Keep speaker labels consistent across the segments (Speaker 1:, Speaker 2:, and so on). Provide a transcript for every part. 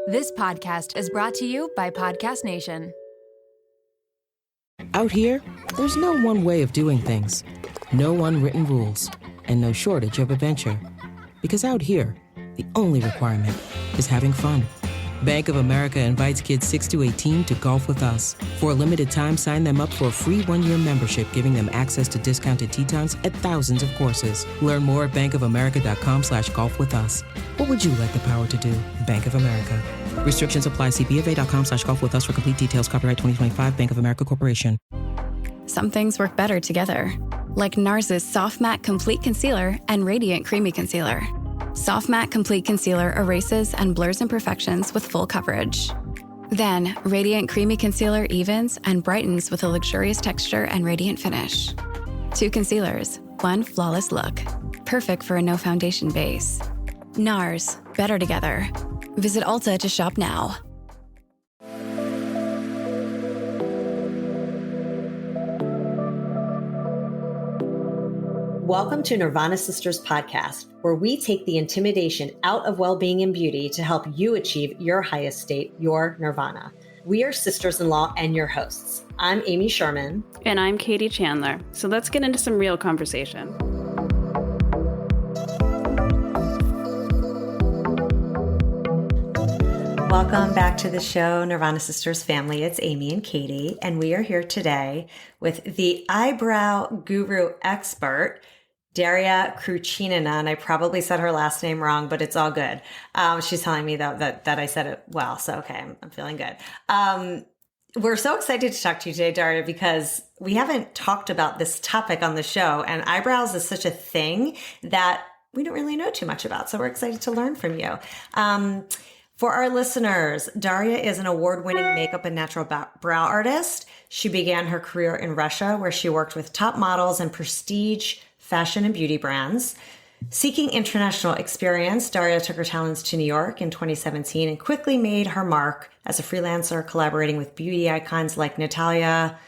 Speaker 1: This podcast is brought to you by Podcast Nation.
Speaker 2: Out here, there's no one way of doing things. No unwritten rules. And no shortage of adventure. Because out here, the only requirement is having fun. Bank of America invites kids 6 to 18 to golf with us. For a limited time, sign them up for a free 1-year membership, giving them access to discounted tee times at thousands of courses. Learn more at bankofamerica.com/golf with us. What would you like the power to do? Bank of America. Restrictions apply. See BofA.com/golf with us for complete details. Copyright 2025 Bank of America Corporation.
Speaker 3: Some things work better together. Like NARS's Soft Matte Complete Concealer and Radiant Creamy Concealer. Soft Matte Complete Concealer erases and blurs imperfections with full coverage. Then, Radiant Creamy Concealer evens and brightens with a luxurious texture and radiant finish. 2 concealers, 1 flawless look. Perfect for a no foundation base. NARS, better together. Visit Ulta to shop now.
Speaker 4: Welcome to Nirvana Sisters podcast, where we take the intimidation out of well-being and beauty to help you achieve your highest state, your nirvana. We are sisters-in-law and your hosts. I'm Amy Sherman.
Speaker 5: And I'm Katie Chandler. So let's get into some real conversation.
Speaker 4: Welcome back to the show, Nirvana Sisters family. It's Amy and Katie, and we are here today with the eyebrow guru expert, Daria Kruchinina, and I probably said her last name wrong, but it's all good. She's telling me though that I said it well, so okay, I'm feeling good. We're so excited to talk to you today, Daria, because we haven't talked about this topic on the show, and eyebrows is such a thing that we don't really know too much about, so we're excited to learn from you. For our listeners, Daria is an award-winning makeup and natural brow artist. She began her career in Russia, where she worked with top models and prestige fashion and beauty brands. Seeking international experience, Daria took her talents to New York in 2017 and quickly made her mark as a freelancer, collaborating with beauty icons like Natalia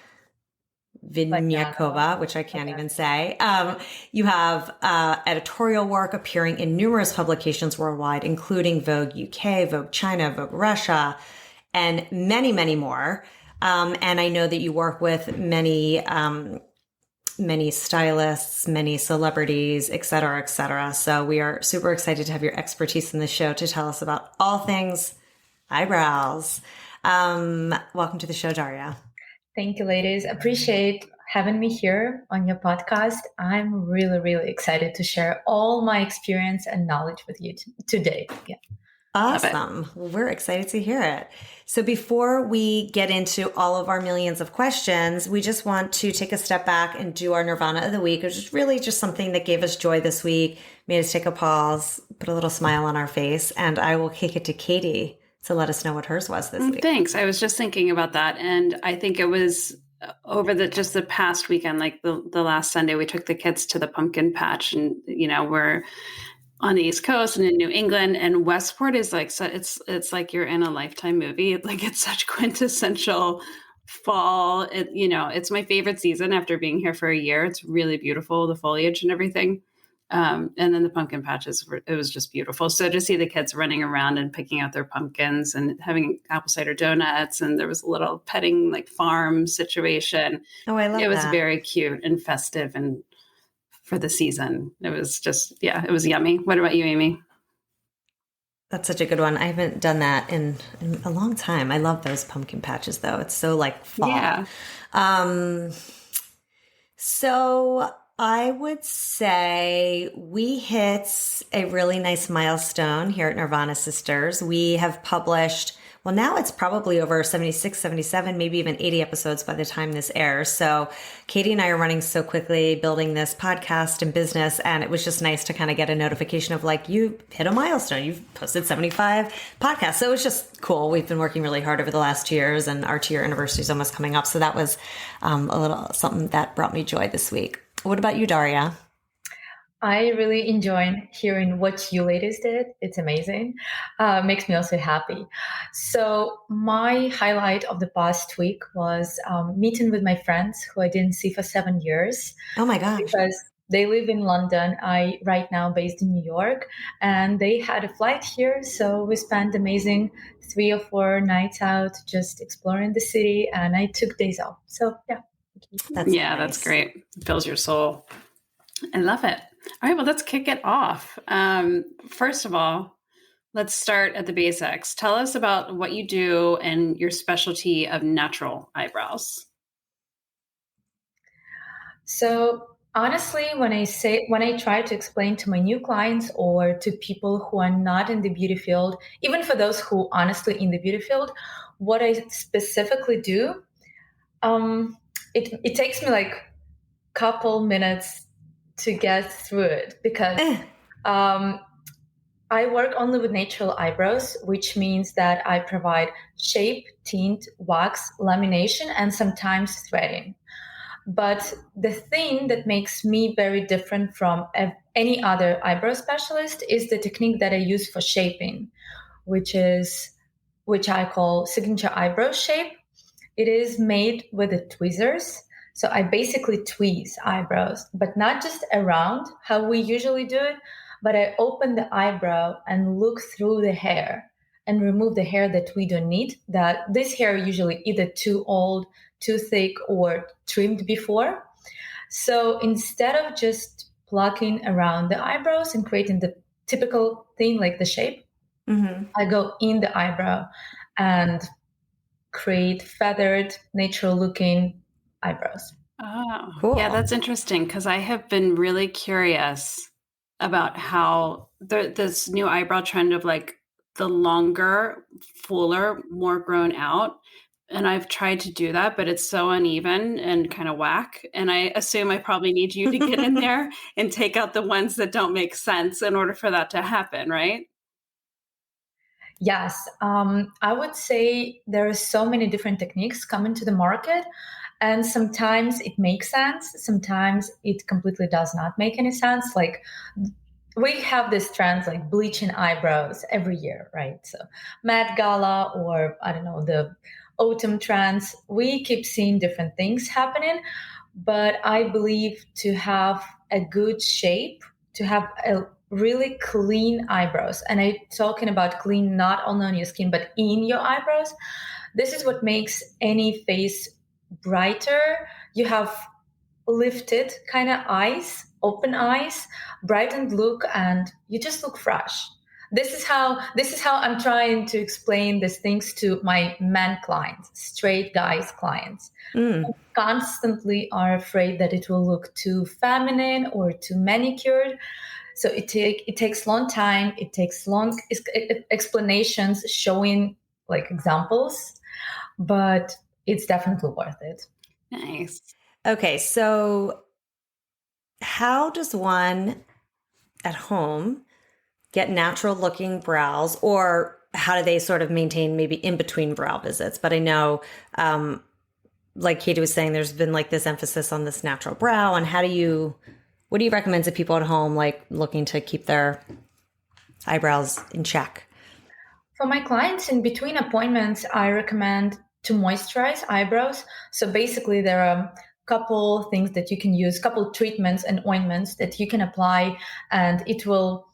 Speaker 4: Vinyakova, which I can't even say. You have editorial work appearing in numerous publications worldwide, including Vogue UK, Vogue China, Vogue Russia, and many, many more. And I know that you work with many stylists, many celebrities, et cetera, et cetera. So we are super excited to have your expertise in the show to tell us about all things eyebrows. Welcome to the show, Daria.
Speaker 6: Thank you, ladies. Appreciate having me here on your podcast. I'm really, really excited to share all my experience and knowledge with you today. Yeah.
Speaker 4: Awesome. Well, we're excited to hear it. So before we get into all of our millions of questions, we just want to take a step back and do our Nirvana of the week, which is really just something that gave us joy this week, made us take a pause, put a little smile on our face, and I will kick it to Katie to let us know what hers was this week.
Speaker 5: Thanks. I was just thinking about that. And I think it was over the past weekend, like the last Sunday, we took the kids to the pumpkin patch, and, we're on the East Coast and in New England, and Westport is like, so it's like you're in a Lifetime movie. Like, it's such quintessential fall. It's my favorite season after being here for a year. It's really beautiful, the foliage and everything. And then the pumpkin patches, it was just beautiful. So to see the kids running around and picking out their pumpkins and having apple cider donuts, and there was a little petting like farm situation.
Speaker 4: Oh, I love it. It
Speaker 5: was very cute and festive, and for the season, it was just, it was yummy. What about you, Amy?
Speaker 4: That's such a good one. I haven't done that in a long time. I love those pumpkin patches though. It's so like fall.
Speaker 5: Yeah.
Speaker 4: So I would say we hit a really nice milestone here at Nirvana Sisters. We have published, well, now it's probably over 76, 77, maybe even 80 episodes by the time this airs. So Katie and I are running so quickly building this podcast and business, and it was just nice to kind of get a notification of like, you hit a milestone. You've posted 75 podcasts. So it was just cool. We've been working really hard over the last 2 years, and our 2-year anniversary is almost coming up. So that was a little something that brought me joy this week. What about you, Daria?
Speaker 6: I really enjoy hearing what you ladies did. It's amazing. Makes me also happy. So my highlight of the past week was meeting with my friends who I didn't see for 7 years.
Speaker 4: Oh my gosh.
Speaker 6: Because They live in London. I right now based in New York, and they had a flight here. So we spent amazing 3 or 4 nights out just exploring the city, and I took days off. So yeah.
Speaker 4: That's
Speaker 5: Yeah,
Speaker 4: nice.
Speaker 5: that's great. It fills your soul. I love it. All right, well, let's kick it off. First of all, let's start at the basics. Tell us about what you do and your specialty of natural eyebrows.
Speaker 6: So honestly, when I try to explain to my new clients or to people who are not in the beauty field, even for those who honestly in the beauty field, what I specifically do, it takes me like couple minutes to get through it because I work only with natural eyebrows, which means that I provide shape, tint, wax, lamination, and sometimes threading. But the thing that makes me very different from any other eyebrow specialist is the technique that I use for shaping, which I call signature eyebrow shape. It is made with the tweezers. So I basically tweeze eyebrows, but not just around how we usually do it, but I open the eyebrow and look through the hair and remove the hair that we don't need. That this hair usually either too old, too thick, or trimmed before. So instead of just plucking around the eyebrows and creating the typical thing like the shape, I go in the eyebrow and create feathered, natural looking eyebrows.
Speaker 5: Oh,
Speaker 4: Cool.
Speaker 5: yeah, that's interesting because I have been really curious about how this new eyebrow trend of like the longer, fuller, more grown out. And I've tried to do that, but it's so uneven and kind of whack. And I assume I probably need you to get in there and take out the ones that don't make sense in order for that to happen, right?
Speaker 6: Yes, I would say there are so many different techniques coming to the market, and sometimes it makes sense, sometimes it completely does not make any sense. Like we have this trends like bleaching eyebrows every year, right? So Met Gala or I don't know, the autumn trends, we keep seeing different things happening. But I believe to have a good shape, to have a really clean eyebrows, and I'm talking about clean not only on your skin but in your eyebrows, this is what makes any face brighter. You have lifted kind of eyes, open eyes, brightened look, and you just look fresh. This is how I'm trying to explain these things to my men clients, straight guys clients. Who constantly are afraid that it will look too feminine or too manicured. So it takes long time. It takes long explanations, showing like examples, but it's definitely worth it.
Speaker 5: Nice.
Speaker 4: Okay, so how does one at home get natural looking brows, or how do they sort of maintain maybe in between brow visits? But I know, like Katie was saying, there's been like this emphasis on this natural brow. And what do you recommend to people at home, like looking to keep their eyebrows in check?
Speaker 6: For my clients in between appointments, I recommend to moisturize eyebrows. So basically there are a couple things that you can use, couple treatments and ointments that you can apply, and it will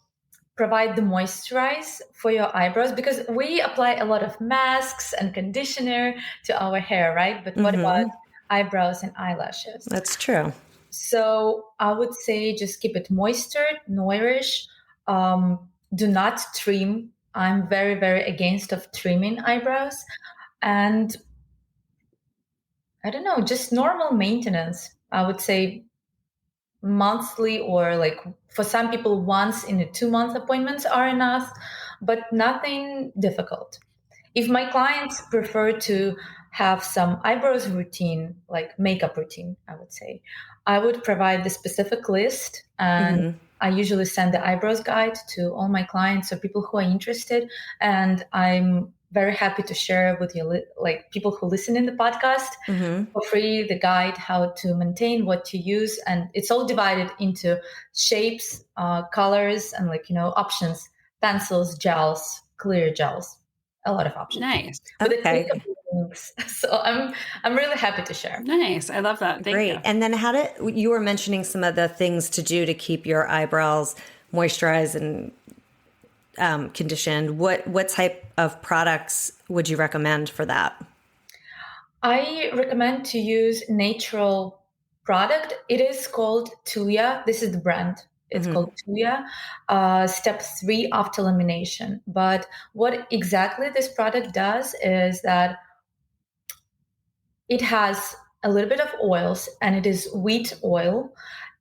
Speaker 6: provide the moisturize for your eyebrows, because we apply a lot of masks and conditioner to our hair, right? But what about eyebrows and eyelashes?
Speaker 4: That's true.
Speaker 6: So I would say just keep it moistured, nourish. Do not trim. I'm very, very against of trimming eyebrows. And I don't know, just normal maintenance. I would say monthly, or like for some people once in a 2-month appointments are enough, but nothing difficult. If my clients prefer to have some eyebrows routine, like makeup routine, I would say, I would provide the specific list, and I usually send the eyebrows guide to all my clients or people who are interested. And I'm very happy to share with you, like people who listen in the podcast, for free, the guide, how to maintain, what to use. And it's all divided into shapes, colors, and options, pencils, gels, clear gels, a lot of options.
Speaker 5: Nice.
Speaker 6: With
Speaker 4: Okay.
Speaker 6: techniques. So I'm really happy to share.
Speaker 5: Nice. I love that. Thank
Speaker 4: Great.
Speaker 5: you.
Speaker 4: And then you were mentioning some of the things to do to keep your eyebrows moisturized and conditioned. What type of products would you recommend for that?
Speaker 6: I recommend to use natural product. It is called Tuya. This is the brand. It's called Tuya. Step 3 after lamination. But what exactly this product does is that it has a little bit of oils, and it is wheat oil.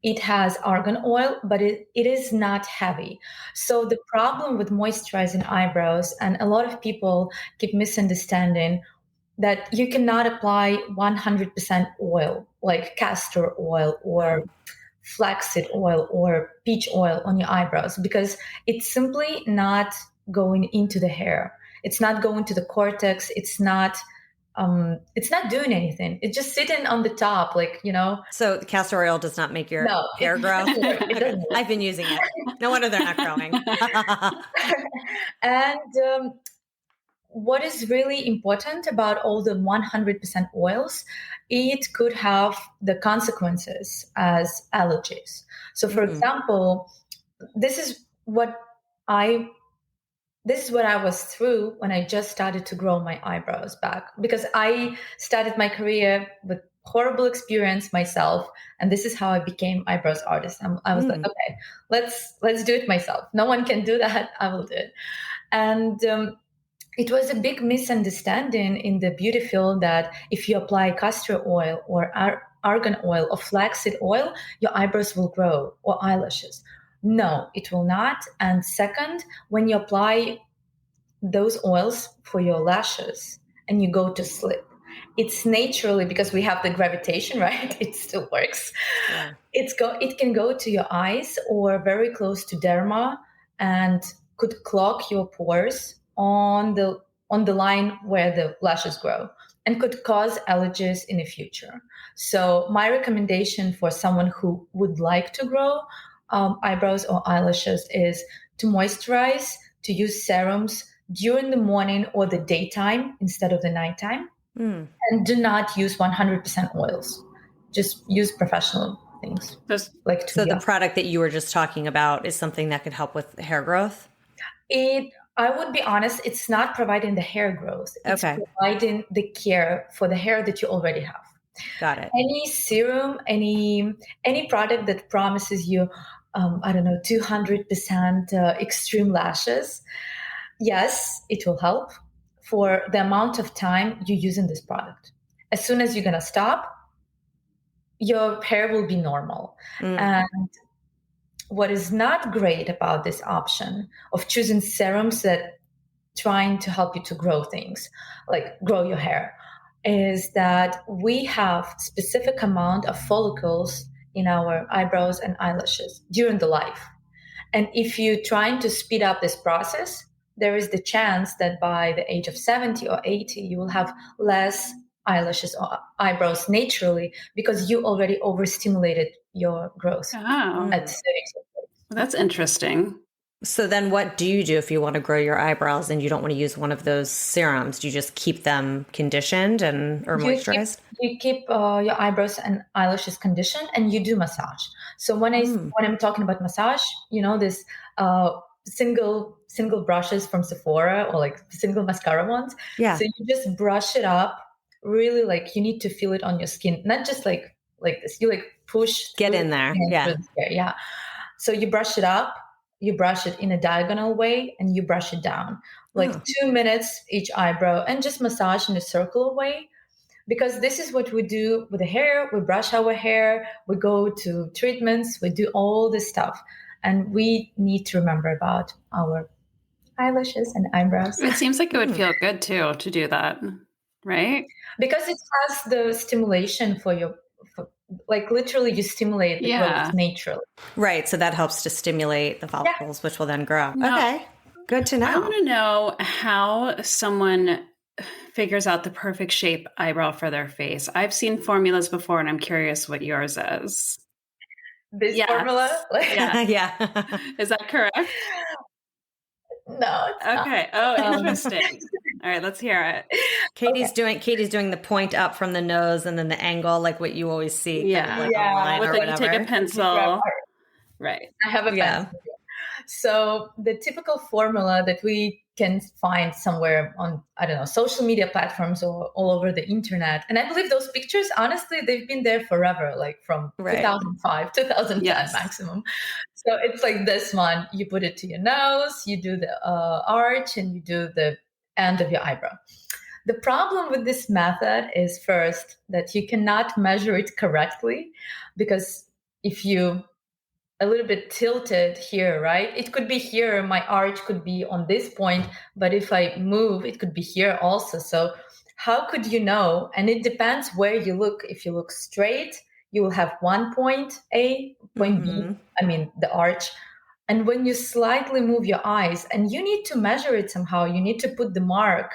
Speaker 6: It has argan oil, but it is not heavy. So the problem with moisturizing eyebrows, and a lot of people keep misunderstanding that you cannot apply 100% oil, like castor oil or flaxseed oil or peach oil on your eyebrows, because it's simply not going into the hair. It's not going to the cortex. It's not doing anything. It's just sitting on the top, like,
Speaker 4: So castor oil does not make your hair grow?
Speaker 6: It doesn't work.
Speaker 4: I've been using it. No wonder they're not growing.
Speaker 6: And what is really important about all the 100% oils, it could have the consequences as allergies. So, for example, this is what I was through when I just started to grow my eyebrows back, because I started my career with horrible experience myself, and this is how I became eyebrows artist. I was like, okay, let's do it myself. No one can do that. I will do it. And it was a big misunderstanding in the beauty field that if you apply castor oil or argan oil or flaxseed oil, your eyebrows will grow, or eyelashes. No, it will not. And second, when you apply those oils for your lashes and you go to sleep, it's naturally, because we have the gravitation, right? It still works. Yeah. It can go to your eyes or very close to derma and could clog your pores on the line where the lashes grow, and could cause allergies in the future. So my recommendation for someone who would like to grow eyebrows or eyelashes is to moisturize, to use serums during the morning or the daytime instead of the nighttime. And do not use 100% oils. Just use professional things.
Speaker 4: So the product that you were just talking about is something that could help with hair growth?
Speaker 6: I would be honest, it's not providing the hair growth. It's providing the care for the hair that you already have.
Speaker 4: Got it.
Speaker 6: Any serum, any product that promises you, 200% extreme lashes, yes, it will help for the amount of time you're using this product. As soon as you're going to stop, your hair will be normal. And what is not great about this option of choosing serums that trying to help you to grow things, like grow your hair, is that we have specific amount of follicles in our eyebrows and eyelashes during the life. And if you're trying to speed up this process, there is the chance that by the age of 70 or 80, you will have less eyelashes or eyebrows naturally, because you already overstimulated your growth at 30.
Speaker 5: That's interesting.
Speaker 4: So then what do you do if you want to grow your eyebrows and you don't want to use one of those serums? Do you just keep them conditioned or moisturized?
Speaker 6: You keep your eyebrows and eyelashes conditioned, and you do massage. So when I'm talking about massage, this single brushes from Sephora, or like single mascara ones. Yeah. So you just brush it up. Really, like, you need to feel it on your skin, not just like this. You push.
Speaker 4: Get in there. Yeah.
Speaker 6: Yeah. So you brush it up. You brush it in a diagonal way, and you brush it down, 2 minutes each eyebrow, and just massage in a circular way. Because this is what we do with the hair. We brush our hair, we go to treatments, we do all this stuff. And we need to remember about our eyelashes and eyebrows.
Speaker 5: It seems like it would feel good too to do that, right?
Speaker 6: Because it has the stimulation literally you stimulate the growth naturally.
Speaker 4: Right. So that helps to stimulate the follicles, which will then grow. Okay. Good to know.
Speaker 5: I want to know how someone figures out the perfect shape eyebrow for their face. I've seen formulas before, and I'm curious what yours is.
Speaker 6: This formula?
Speaker 4: Yeah.
Speaker 5: Is that correct?
Speaker 6: No, it's
Speaker 5: okay.
Speaker 6: not.
Speaker 5: Oh, interesting. All right, let's hear it.
Speaker 4: Katie's doing the point up from the nose and then the angle, like what you always see, kind of like online
Speaker 5: with
Speaker 4: or
Speaker 5: like
Speaker 4: whatever.
Speaker 5: you take a pencil. Right.
Speaker 6: I have a pencil. So the typical formula that we can find somewhere on, I don't know, social media platforms or all over the internet. And I believe those pictures, honestly, they've been there forever, like from 2005, 2010 maximum. So it's like this one, you put it to your nose, you do the arch, and you do the end of your eyebrow. The problem with this method is first that you cannot measure it correctly, because if you a little bit tilted here, right? It could be here. My arch could be on this point, but if I move, it could be here also. So how could you know? And it depends where you look. If you look straight, you will have one point A, point B, I mean, the arch. And when you slightly move your eyes, and you need to measure it somehow, you need to put the mark,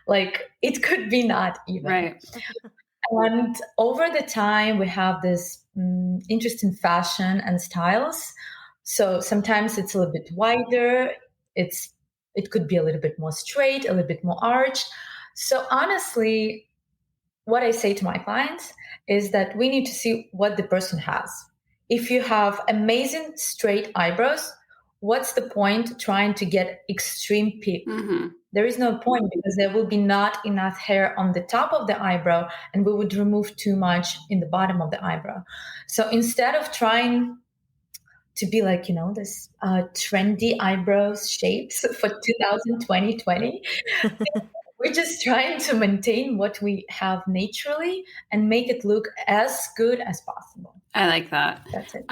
Speaker 6: like it could be not even.
Speaker 5: Right.
Speaker 6: And over the time, we have this interest in fashion and styles. So sometimes it's a little bit wider. It could be a little bit more straight, a little bit more arched. So honestly, what I say to my clients is that we need to see what the person has. If you have amazing straight eyebrows, what's the point trying to get extreme peak? There is no point, because there will be not enough hair on the top of the eyebrow, and we would remove too much in the bottom of the eyebrow. So instead of trying to be like, this trendy eyebrows shapes for 2020, we're just trying to maintain what we have naturally and make it look as good as possible.
Speaker 5: I like that.
Speaker 6: That's it.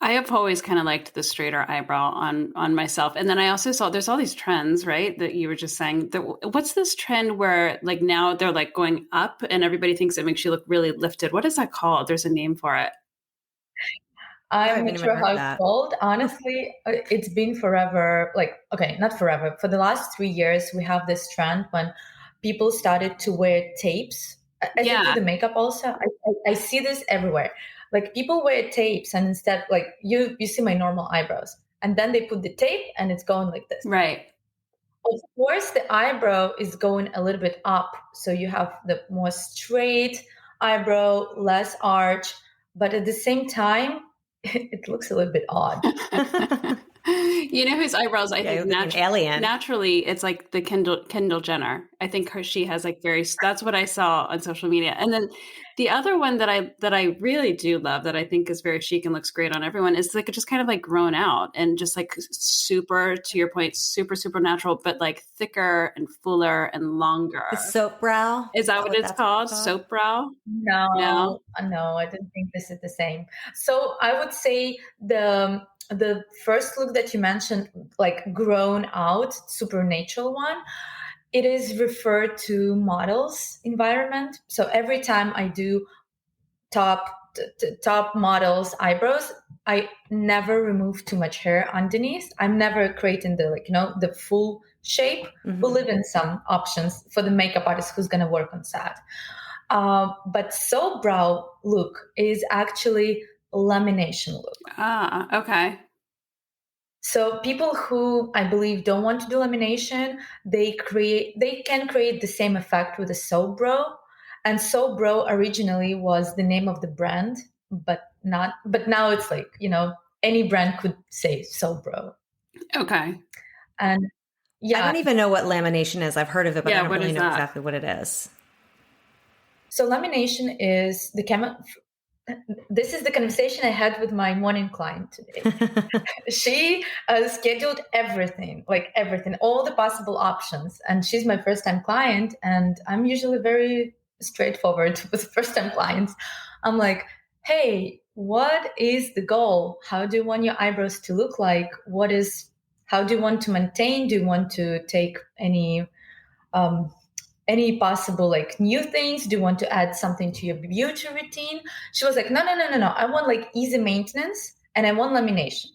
Speaker 5: I have always kind of liked the straighter eyebrow on myself. And then I also saw there's all these trends, right? That you were just saying. What's this trend where like now they're like going up and everybody thinks it makes you look really lifted? What is that called? There's a name for it.
Speaker 6: I'm not sure how it's called. Honestly, it's been forever. Like, okay, not forever. For the last 3 years, we have this trend when people started to wear tapes. I do the makeup also. I see this everywhere. Like people wear tapes, and instead, like you see my normal eyebrows, and then they put the tape and it's going like this.
Speaker 5: Right.
Speaker 6: Of course, the eyebrow is going a little bit up. So you have the more straight eyebrow, less arch, but at the same time, it looks a little bit odd.
Speaker 5: You know whose eyebrows I think
Speaker 4: alien.
Speaker 5: Naturally, it's like the Kendall Jenner. I think she has like that's what I saw on social media. And then the other one that I really do love, that I think is very chic and looks great on everyone, is like just kind of like grown out and just like super, to your point, super, super natural, but like thicker and fuller and longer.
Speaker 4: The soap brow?
Speaker 5: Is that what it's called? Soap brow?
Speaker 6: No, I don't think this is the same. So I would say the first look that you mentioned, like grown out, supernatural one, it is referred to models environment. So every time I do top models eyebrows, I never remove too much hair underneath. I'm never creating the full shape. We'll leave in some options for the makeup artist who's going to work on set. But soap brow look is actually lamination look.
Speaker 5: Okay.
Speaker 6: So people who I believe don't want to do lamination, they can create the same effect with a soap brow. And soap brow originally was the name of the brand, but now it's like, any brand could say soap brow.
Speaker 5: Okay.
Speaker 6: And
Speaker 4: I don't even know what lamination is. I've heard of it, but I don't really know exactly what it is.
Speaker 6: So lamination is this is the conversation I had with my morning client today. She scheduled everything, all the possible options. And she's my first time client. And I'm usually very straightforward with first time clients. I'm like, hey, what is the goal? How do you want your eyebrows to look like? How do you want to maintain? Do you want to take any possible new things? Do you want to add something to your beauty routine? She was like, no. I want easy maintenance and I want lamination.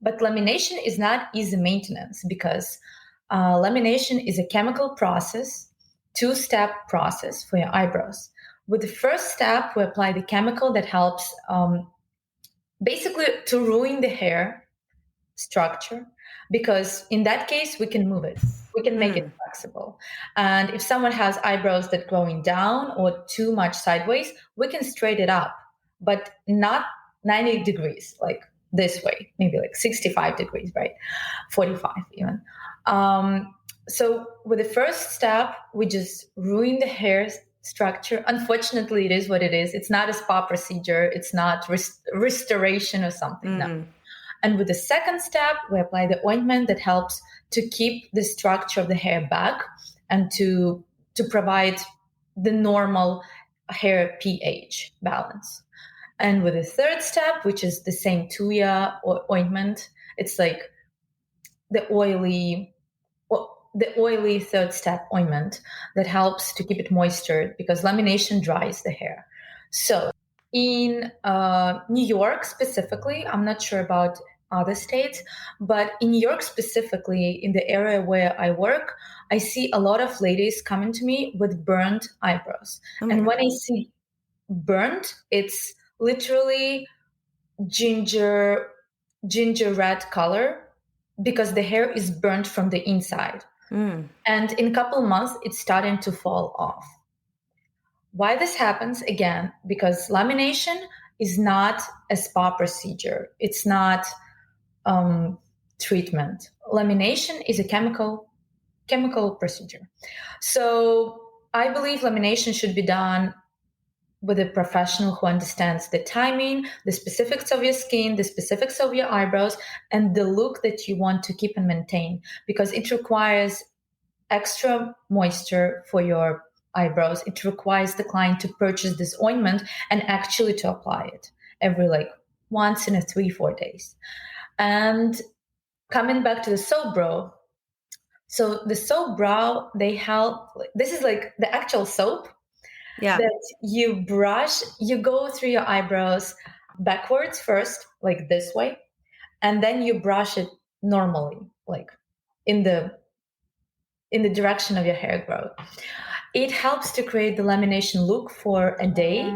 Speaker 6: But lamination is not easy maintenance, because lamination is a chemical process, 2-step process for your eyebrows. With the first step, we apply the chemical that helps basically to ruin the hair structure, because in that case, we can move it. We can make it flexible. And if someone has eyebrows that growing down or too much sideways, we can straighten it up, but not 90 degrees, like this way, maybe like 65 degrees, right? 45 even. So with the first step, we just ruin the hair structure. Unfortunately, it is what it is. It's not a spa procedure. It's not restoration or something. No. And with the second step, we apply the ointment that helps to keep the structure of the hair back and to provide the normal hair pH balance. And with the third step, which is the same Tuya ointment, it's like the oily third step ointment that helps to keep it moistured because lamination dries the hair. So in New York specifically, I'm not sure about other states, but in New York specifically, in the area where I work, I see a lot of ladies coming to me with burnt eyebrows. And when I see burnt, it's literally ginger red color because the hair is burnt from the inside. And in a couple months, it's starting to fall off. Why this happens? Again, because lamination is not a spa procedure. It's not treatment. Lamination is a chemical procedure. So I believe lamination should be done with a professional who understands the timing, the specifics of your skin, the specifics of your eyebrows, and the look that you want to keep and maintain, because it requires extra moisture for your eyebrows. It requires the client to purchase this ointment and actually to apply it every once in 3-4 days. And coming back to the soap brow. So the soap brow, they help. This is like the actual soap that you brush. You go through your eyebrows backwards first, like this way, and then you brush it normally, like in the direction of your hair growth. It helps to create the lamination look for a day.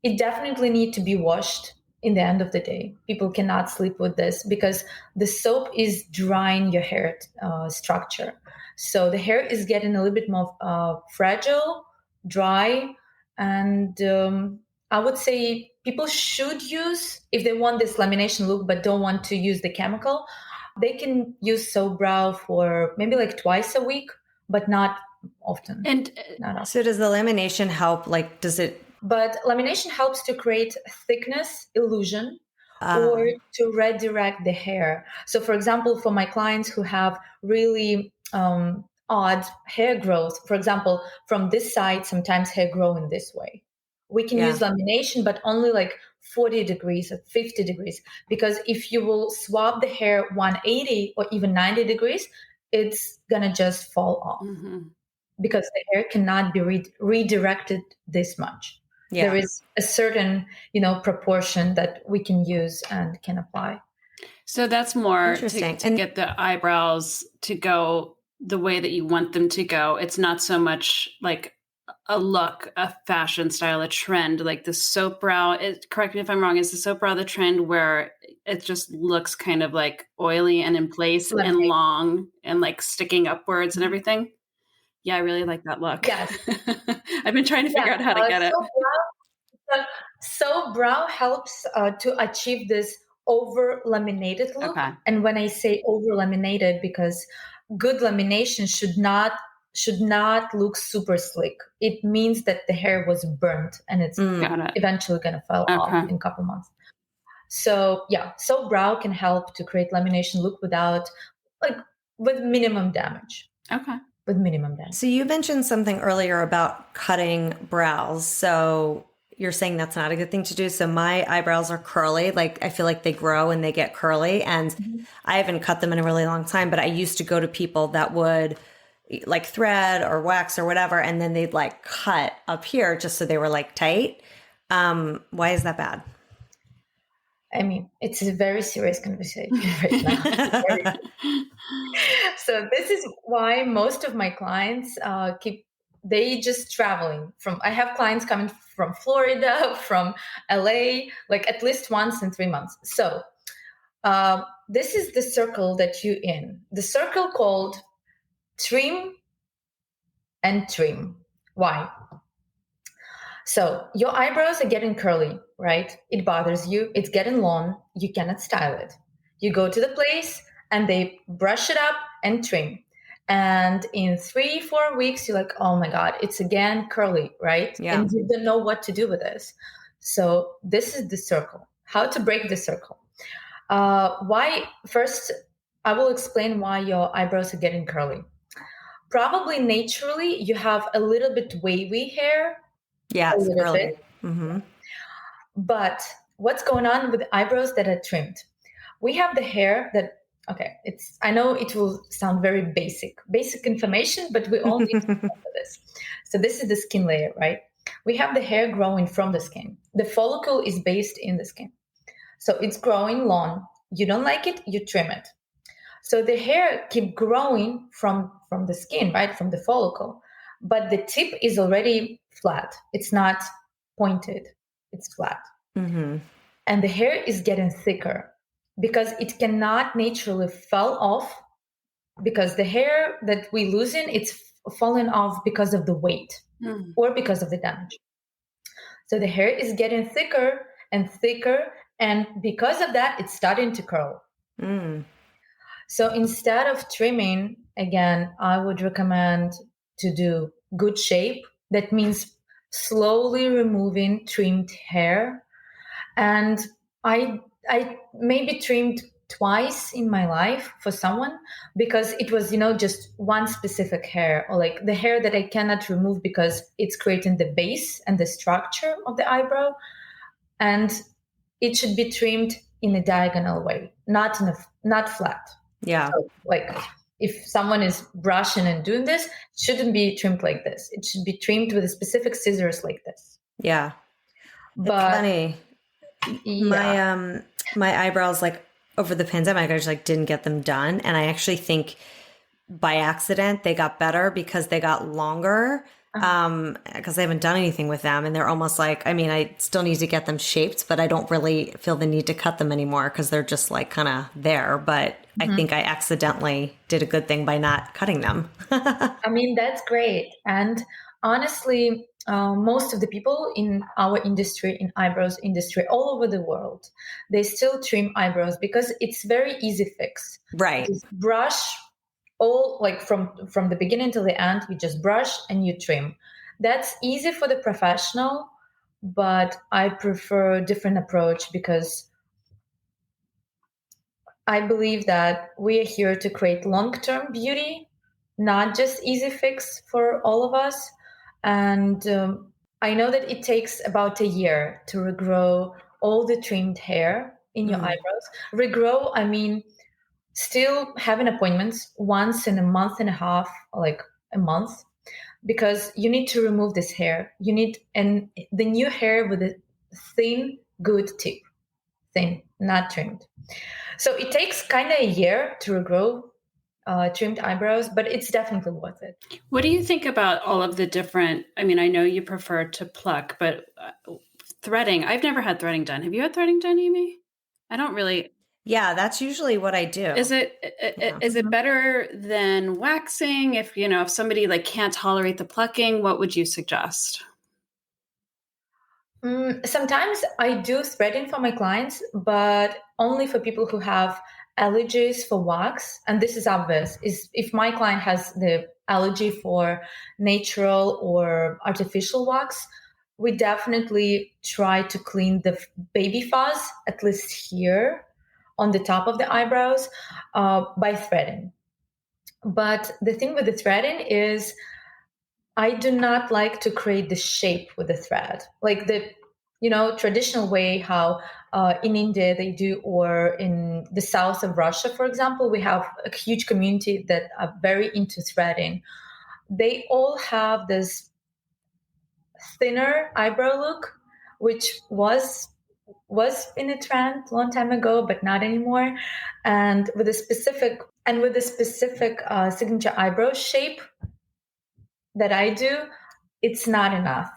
Speaker 6: It definitely needs to be washed in the end of the day. People cannot sleep with this because the soap is drying your hair structure. So the hair is getting a little bit more fragile, dry, and I would say people should use, if they want this lamination look but don't want to use the chemical, they can use soap brow for maybe twice a week, but not often.
Speaker 4: And
Speaker 6: not often.
Speaker 4: So does the lamination help? Does it?
Speaker 6: But lamination helps to create thickness illusion or to redirect the hair. So for example, for my clients who have really odd hair growth, for example, from this side, sometimes hair grow in this way. We can use lamination, but only 40 degrees or 50 degrees. Because if you will swap the hair 180 or even 90 degrees, it's going to just fall off because the hair cannot be redirected this much. There is a certain, proportion that we can use and can apply.
Speaker 5: So that's more to get the eyebrows to go the way that you want them to go. It's not so much like a look, a fashion style, a trend, like the soap brow. Correct me if I'm wrong. Is the soap brow the trend where it just looks kind of oily and in place and long and sticking upwards and everything? Yeah, I really like that look.
Speaker 6: Yes.
Speaker 5: I've been trying to figure out how to get it.
Speaker 6: Soap brow helps to achieve this over laminated look.
Speaker 5: Okay.
Speaker 6: And when I say over laminated, because good lamination should not look super slick. It means that the hair was burnt and it's eventually going to fall off in a couple months. So soap brow can help to create lamination look without with minimum damage.
Speaker 5: Okay.
Speaker 6: With minimum damage.
Speaker 4: So you mentioned something earlier about cutting brows. So you're saying that's not a good thing to do. So my eyebrows are curly. I feel like they grow and they get curly, and I haven't cut them in a really long time, but I used to go to people that would thread or wax or whatever, and then they'd cut up here just so they were tight. Why is that bad?
Speaker 6: I mean, it's a very serious conversation right now. So this is why most of my clients they just traveling from. I have clients coming from Florida, from LA, at least once in 3 months. So this is the circle that you're in. The circle called trim and trim. Why? So your eyebrows are getting curly, right? It bothers you. It's getting long. You cannot style it. You go to the place and they brush it up and trim. And in 3-4 weeks, you're like, oh my God, it's again curly, right?
Speaker 4: Yeah.
Speaker 6: And you don't know what to do with this. So this is the circle. How to break the circle. Why? First, I will explain why your eyebrows are getting curly. Probably naturally, you have a little bit wavy hair.
Speaker 4: Yeah,
Speaker 6: A
Speaker 4: it's
Speaker 6: little
Speaker 4: curly.
Speaker 6: bit. But what's going on with eyebrows that are trimmed? We have the hair that, okay, I know it will sound very basic information, but we all need to remember this. So this is the skin layer, right? We have the hair growing from the skin. The follicle is based in the skin. So it's growing long. You don't like it, you trim it. So the hair keep growing from the skin, right? From the follicle. But the tip is already flat. It's not pointed. It's flat.
Speaker 4: Mm-hmm.
Speaker 6: And the hair is getting thicker because it cannot naturally fall off, because the hair that we losing, it's falling off because of the weight or because of the damage. So the hair is getting thicker and thicker. And because of that, it's starting to curl. So instead of trimming, again, I would recommend to do good shape. That means slowly removing trimmed hair. And I maybe trimmed twice in my life for someone, because it was, just one specific hair, or like the hair that I cannot remove because it's creating the base and the structure of the eyebrow. And it should be trimmed in a diagonal way, not flat.
Speaker 4: Yeah.
Speaker 6: So, like if someone is brushing and doing this, it shouldn't be trimmed like this. It should be trimmed with a specific scissors like this.
Speaker 4: Yeah.
Speaker 6: But
Speaker 4: it's funny.
Speaker 6: Yeah.
Speaker 4: My eyebrows, like over the pandemic, I just like didn't get them done. And I actually think by accident, they got better because they got longer. Because I haven't done anything with them, and they're almost like, I mean, I still need to get them shaped, but I don't really feel the need to cut them anymore because they're just like kind of there. But I think I accidentally did a good thing by not cutting them.
Speaker 6: I mean, that's great. And honestly, most of the people in our industry, in eyebrows industry, all over the world, they still trim eyebrows because it's very easy fix.
Speaker 4: Right.
Speaker 6: Just brush all, like from the beginning till the end, you just brush and you trim. That's easy for the professional, but I prefer a different approach because I believe that we are here to create long-term beauty, not just easy fix for all of us. And I know that it takes about a year to regrow all the trimmed hair in your eyebrows. Regrow, I mean, still having appointments once in a month and a half, or like a month, because you need to remove this hair. You need the new hair with a thin, good tip. Thin, not trimmed. So it takes kind of a year to regrow trimmed eyebrows, but it's definitely worth it.
Speaker 5: What do you think about all of the different, I mean, I know you prefer to pluck, but threading, I've never had threading done. Have you had threading done, Amy? I don't really.
Speaker 4: Yeah, that's usually what I do.
Speaker 5: Is it better than waxing? If somebody like can't tolerate the plucking, what would you suggest?
Speaker 6: Sometimes I do threading for my clients, but only for people who have allergies for wax. And this is obvious. Is if my client has the allergy for natural or artificial wax, we definitely try to clean the baby fuzz, at least here on the top of the eyebrows, by threading. But the thing with the threading is I do not like to create the shape with the thread, like the traditional way how in India they do, or in the south of Russia, for example, we have a huge community that are very into threading. They all have this thinner eyebrow look, which was in a trend a long time ago, but not anymore. And with a specific signature eyebrow shape that I do, it's not enough.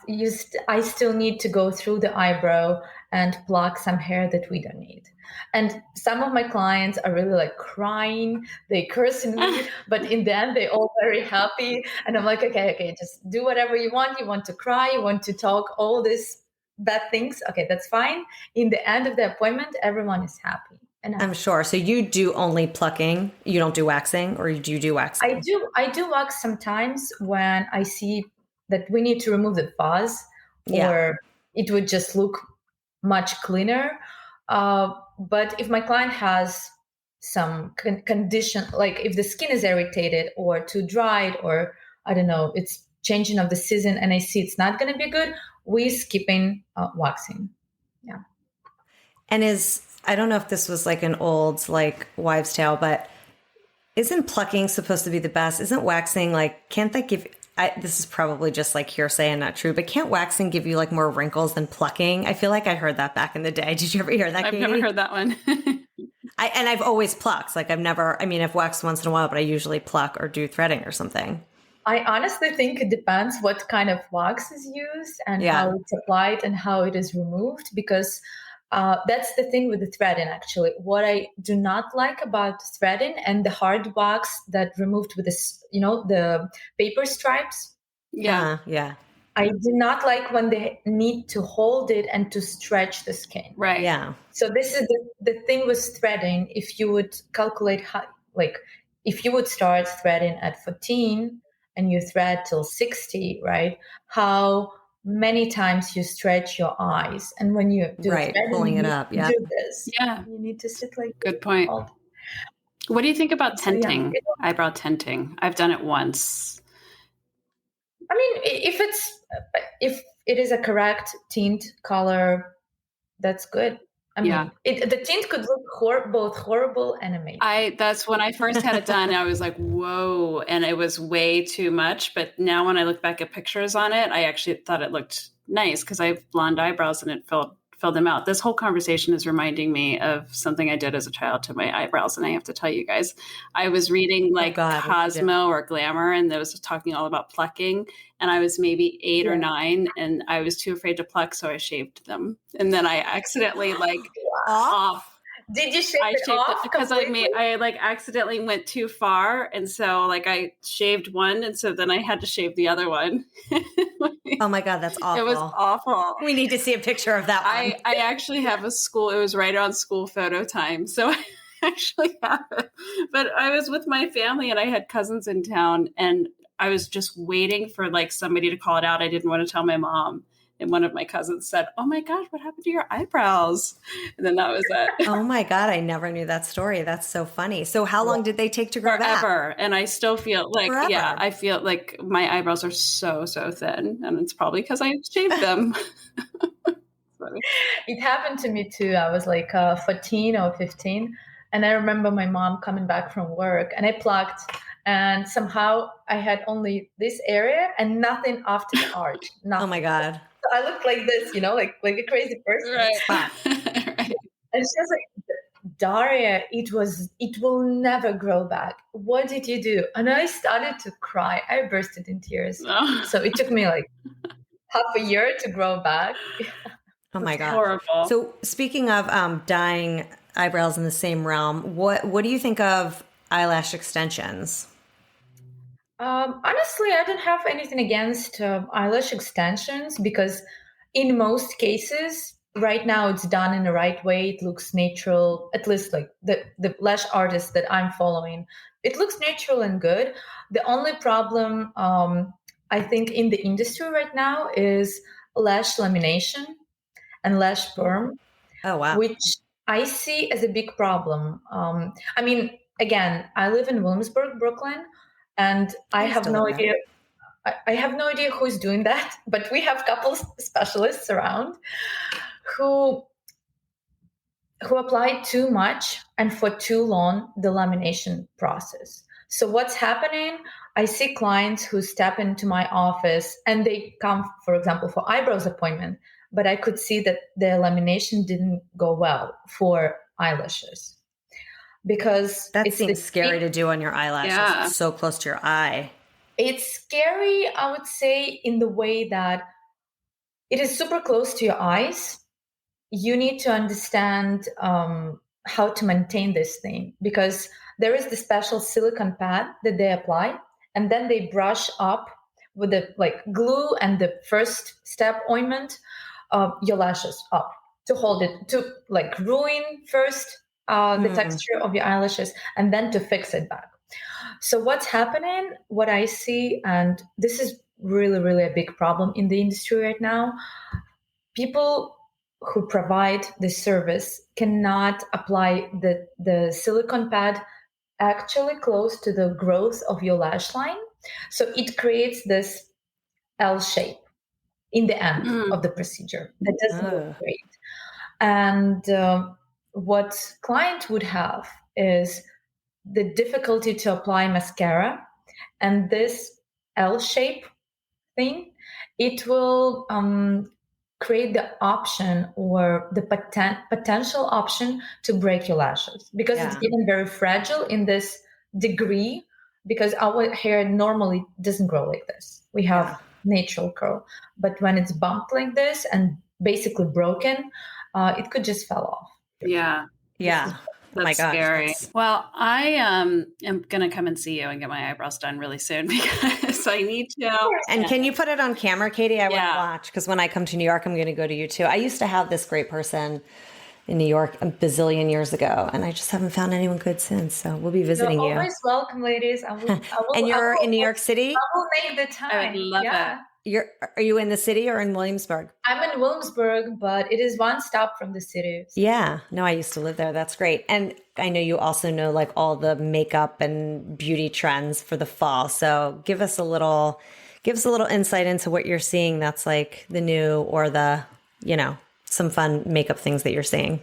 Speaker 6: I still need to go through the eyebrow and pluck some hair that we don't need. And some of my clients are really like crying, they cursing me, but in the end, they're all very happy. And I'm like, okay, just do whatever you want. You want to cry, you want to talk all these bad things. Okay, that's fine. In the end of the appointment, everyone is happy. And
Speaker 4: I'm sure. So you do only plucking. You don't do waxing, or do you do waxing?
Speaker 6: I do wax sometimes when I see that we need to remove the fuzz, or it would just look much cleaner. But if my client has some condition, like if the skin is irritated or too dried, or I don't know, it's changing of the season, and I see it's not going to be good, we're skipping waxing. Yeah.
Speaker 4: And I don't know if this was like an old like wives' tale, but isn't plucking supposed to be the best? Isn't waxing like, can't that give, this is probably just like hearsay and not true, but can't waxing give you like more wrinkles than plucking? I feel like I heard that back in the day. Did you ever hear that, Katie?
Speaker 5: I've never heard that one.
Speaker 4: I've always plucked. Like I've waxed once in a while, but I usually pluck or do threading or something.
Speaker 6: I honestly think it depends what kind of wax is used and how it's applied and how it is removed, because that's the thing with the threading, actually. What I do not like about threading and the hard wax that removed with this, the paper stripes.
Speaker 4: Yeah.
Speaker 6: I do not like when they need to hold it and to stretch the skin.
Speaker 5: Right.
Speaker 4: Yeah.
Speaker 6: So this is the thing with threading. If you would calculate if you would start threading at 14 and you thread till 60, right? How many times you stretch your eyes, and when you do threading,
Speaker 4: pulling it up,
Speaker 6: do this.
Speaker 5: Yeah,
Speaker 6: you need to sit like.
Speaker 5: Good point. What do you think about tinting? Eyebrow tinting. I've done it once.
Speaker 6: I mean, if it is a correct tint color, that's good. I mean, the tint could look both horrible and amazing.
Speaker 5: That's when I first had it done. I was like, whoa. And it was way too much. But now when I look back at pictures on it, I actually thought it looked nice because I have blonde eyebrows and it filled them out. This whole conversation is reminding me of something I did as a child to my eyebrows. And I have to tell you guys, I was reading Cosmo or Glamour, and they was talking all about plucking. And I was maybe 8 or 9, and I was too afraid to pluck, so I shaved them. And then I accidentally off.
Speaker 6: Did you shave it off?
Speaker 5: Because I accidentally went too far, and so I shaved one, and so then I had to shave the other one.
Speaker 4: Oh my God, that's awful!
Speaker 5: It was awful.
Speaker 4: We need to see a picture of that one.
Speaker 5: I actually have a school. It was right on school photo time, so I actually have it. But I was with my family, and I had cousins in town, and I was just waiting for somebody to call it out. I didn't want to tell my mom. And one of my cousins said, "Oh my gosh, what happened to your eyebrows?" And then that was it.
Speaker 4: Oh my God, I never knew that story. That's so funny. So how long did they take to grow back?
Speaker 5: Forever. And I still feel I feel like my eyebrows are so, so thin. And it's probably because I shaved them.
Speaker 6: It happened to me too. I was 14 or 15. And I remember my mom coming back from work, and I plucked. And somehow I had only this area and nothing after the arch. Nothing.
Speaker 4: Oh my God.
Speaker 6: So I looked like this, like a crazy person.
Speaker 5: Right.
Speaker 6: Right. And she was like, "Daria, it will never grow back. What did you do?" And I started to cry. I bursted in tears.
Speaker 5: Oh.
Speaker 6: So it took me half a year to grow back.
Speaker 4: Oh my God.
Speaker 5: Horrible.
Speaker 4: So speaking of dyeing eyebrows in the same realm, what do you think of eyelash extensions?
Speaker 6: Honestly, I don't have anything against eyelash extensions, because in most cases, right now it's done in the right way. It looks natural, at least the lash artists that I'm following. It looks natural and good. The only problem, I think, in the industry right now is lash lamination and lash perm.
Speaker 4: Oh, wow.
Speaker 6: Which I see as a big problem. Again, I live in Williamsburg, Brooklyn, and I have no idea. I have no idea who's doing that, but we have a couple specialists around who apply too much and for too long the lamination process. So what's happening? I see clients who step into my office and they come, for example, for eyebrows appointment, but I could see that their lamination didn't go well for eyelashes. Because
Speaker 4: that seems scary to do on your eyelashes.
Speaker 5: Yeah.
Speaker 4: It's so close to your eye.
Speaker 6: It's scary, I would say, in the way that it is super close to your eyes. You need to understand how to maintain this thing, because there is the special silicone pad that they apply, and then they brush up with the like glue and the first step ointment your lashes up to hold it, to like ruin first the texture of your eyelashes and then to fix it back. So what's happening, what I see, and this is really, really a big problem in the industry right now, people who provide this service cannot apply the silicone pad actually close to the growth of your lash line. So it creates this L shape in the end of the procedure. That doesn't look great. And what client would have is the difficulty to apply mascara, and this L shape thing, it will create the option or the potential option to break your lashes, because it's even very fragile in this degree, because our hair normally doesn't grow like this. We have natural curl, but when it's bumped like this and basically broken, it could just fall off.
Speaker 5: Yeah.
Speaker 4: Oh my gosh,
Speaker 5: scary. Well, I am going to come and see you and get my eyebrows done really soon, because I need to.
Speaker 4: And can you put it on camera, Katie? I want to watch, because when I come to New York, I'm going to go to you too. I used to have this great person in New York a bazillion years ago, and I just haven't found anyone good since. So we'll be visiting you.
Speaker 6: Always welcome, ladies. I will,
Speaker 4: and you're in New York City?
Speaker 6: I will make the time.
Speaker 5: I would love it.
Speaker 4: Are you in the city or in Williamsburg?
Speaker 6: I'm in Williamsburg, but it is one stop from the city. So.
Speaker 4: Yeah. No, I used to live there. That's great. And I know you also know like all the makeup and beauty trends for the fall. So give us a little insight into what you're seeing that's like the new, or the, some fun makeup things that you're seeing.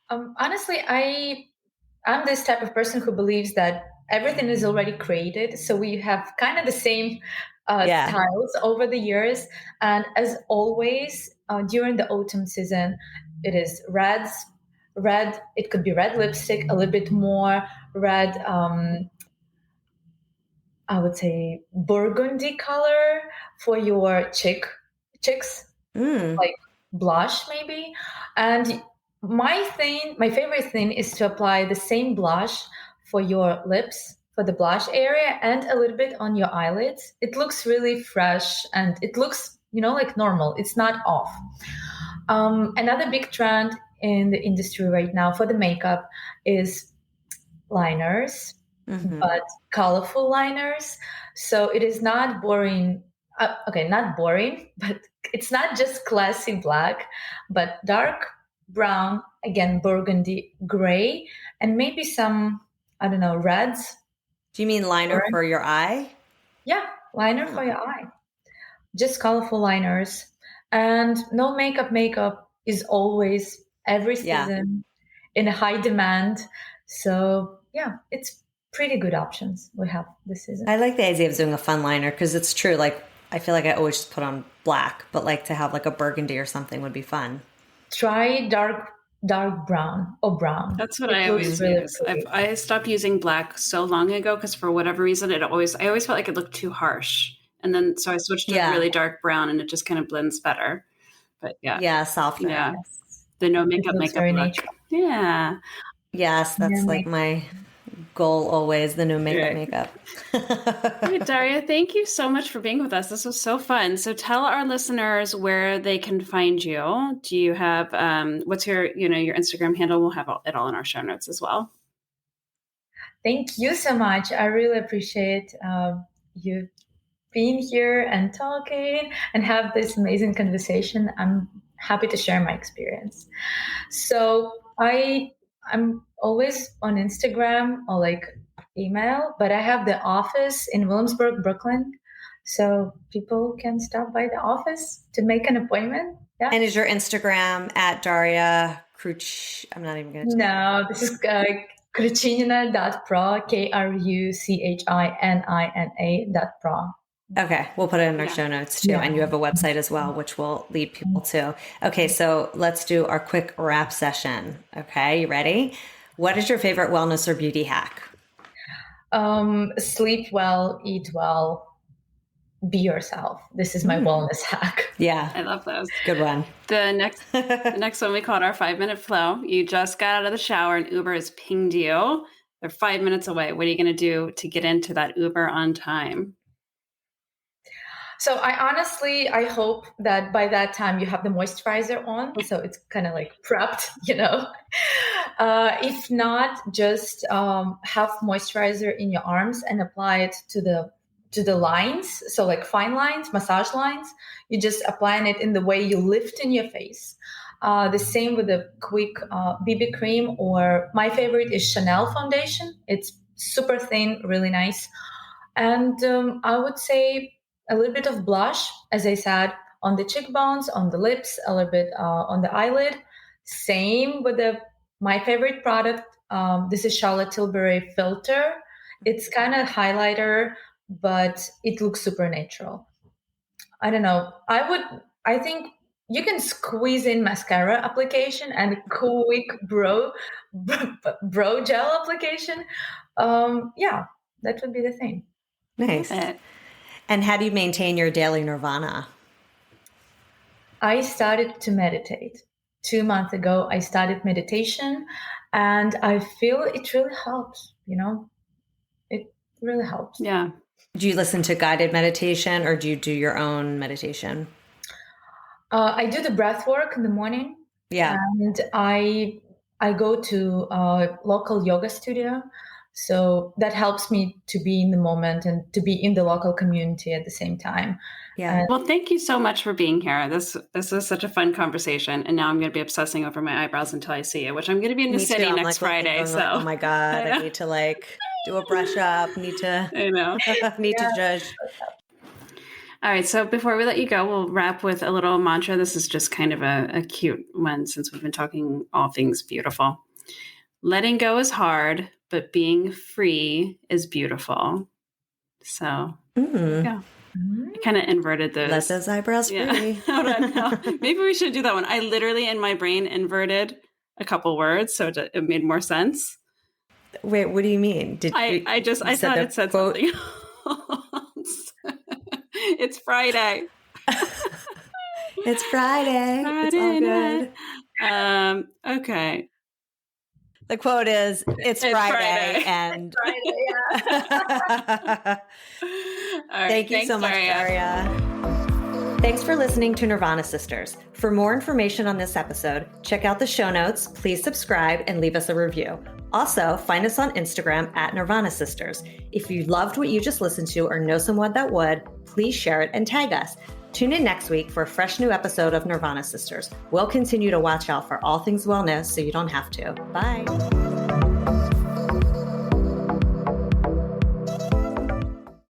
Speaker 6: Honestly, I'm this type of person who believes that everything is already created. So we have kind of the same styles over the years. And as always, during the autumn season, it is red. It could be red lipstick, a little bit more red, I would say burgundy color for your cheeks, like blush maybe. And my favorite thing is to apply the same blush for your lips, for the blush area, and a little bit on your eyelids. It looks really fresh and it looks, like normal. It's not off. Another big trend in the industry right now for the makeup is liners, but colorful liners. So it is not boring. Not boring, but it's not just classy black, but dark brown, again, burgundy, gray, and maybe some, I don't know, reds.
Speaker 4: Do you mean liner for your eye?
Speaker 6: Yeah, liner for your eye. Just colorful liners. And no makeup is always every season in a high demand. So yeah, it's pretty good options we have this season.
Speaker 4: I like the idea of doing a fun liner, because it's true. Like, I feel like I always just put on black, but like to have like a burgundy or something would be fun.
Speaker 6: Try dark brown or brown.
Speaker 5: That's what I always use. I stopped using black so long ago, because for whatever reason, I always felt like it looked too harsh. And then so I switched to really dark brown, and it just kind of blends better. But
Speaker 4: softer.
Speaker 5: Yeah, the no makeup look. Yeah.
Speaker 4: Yes, that's like my goal always, the no makeup.
Speaker 5: Hey, Daria, thank you so much for being with us. This was so fun. So tell our listeners where they can find you. Do you have, what's your Instagram handle? We'll have it all in our show notes as well.
Speaker 6: Thank you so much. I really appreciate you being here and talking and have this amazing conversation. I'm happy to share my experience. So I'm always on Instagram or like email, but I have the office in Williamsburg, Brooklyn. So people can stop by the office to make an appointment. Yeah.
Speaker 4: And is your Instagram at Daria Kruch? I'm not even going to.
Speaker 6: No, this is Kruchinina.pro, KRUCHININA.pro.
Speaker 4: Okay, we'll put it in our show notes too. Yeah. And you have a website as well, which will lead people to. Okay, so let's do our quick wrap session. Okay, you ready? What is your favorite wellness or beauty hack?
Speaker 6: Sleep well, eat well, be yourself. This is my wellness hack.
Speaker 4: Yeah.
Speaker 5: I love those.
Speaker 4: Good one.
Speaker 5: The next one we call it our 5-minute flow. You just got out of the shower and Uber has pinged you. They're 5 minutes away. What are you going to do to get into that Uber on time?
Speaker 6: So I hope that by that time you have the moisturizer on, so it's kind of like prepped, If not, just have moisturizer in your arms and apply it to the lines. So like fine lines, massage lines, you just applying it in the way you lift in your face. The same with the quick BB cream, or my favorite is Chanel foundation. It's super thin, really nice. And I would say a little bit of blush, as I said, on the cheekbones, on the lips, a little bit on the eyelid. Same with my favorite product. This is Charlotte Tilbury filter. It's kind of highlighter, but it looks super natural. I don't know. I think you can squeeze in mascara application and quick brow gel application. Yeah, that would be the thing.
Speaker 4: Nice. And how do you maintain your daily nirvana?
Speaker 6: I started to meditate 2 months ago. I started meditation, and I feel it really helps. It really helps.
Speaker 5: Yeah.
Speaker 4: Do you listen to guided meditation, or do you do your own meditation?
Speaker 6: I do the breath work in the morning.
Speaker 4: Yeah.
Speaker 6: And I go to a local yoga studio. So that helps me to be in the moment and to be in the local community at the same time.
Speaker 4: Yeah.
Speaker 5: Well, thank you so much for being here. This is such a fun conversation. And now I'm going to be obsessing over my eyebrows until I see you, which I'm going to be in the city next Friday. So,
Speaker 4: oh my God, I need to do a brush up. I know. Need to judge.
Speaker 5: All right. So before we let you go, we'll wrap with a little mantra. This is just kind of a cute one since we've been talking all things beautiful. Letting go is hard, but being free is beautiful. So there you go. I kind of inverted those.
Speaker 4: Let those eyebrows free.
Speaker 5: Hold on, no. Maybe we should do that one. I literally in my brain inverted a couple words, so it made more sense.
Speaker 4: Wait, what do you mean?
Speaker 5: I thought it said something else. It's Friday.
Speaker 4: It's Friday. It's all good.
Speaker 5: Okay.
Speaker 4: The quote is, it's Friday. And
Speaker 5: Right,
Speaker 4: Thank you so much, Daria. Thanks for listening to Nirvana Sisters. For more information on this episode, check out the show notes, please subscribe, and leave us a review. Also, find us on Instagram at Nirvana Sisters. If you loved what you just listened to or know someone that would, please share it and tag us. Tune in next week for a fresh new episode of Nirvana Sisters. We'll continue to watch out for all things wellness so you don't have to. Bye.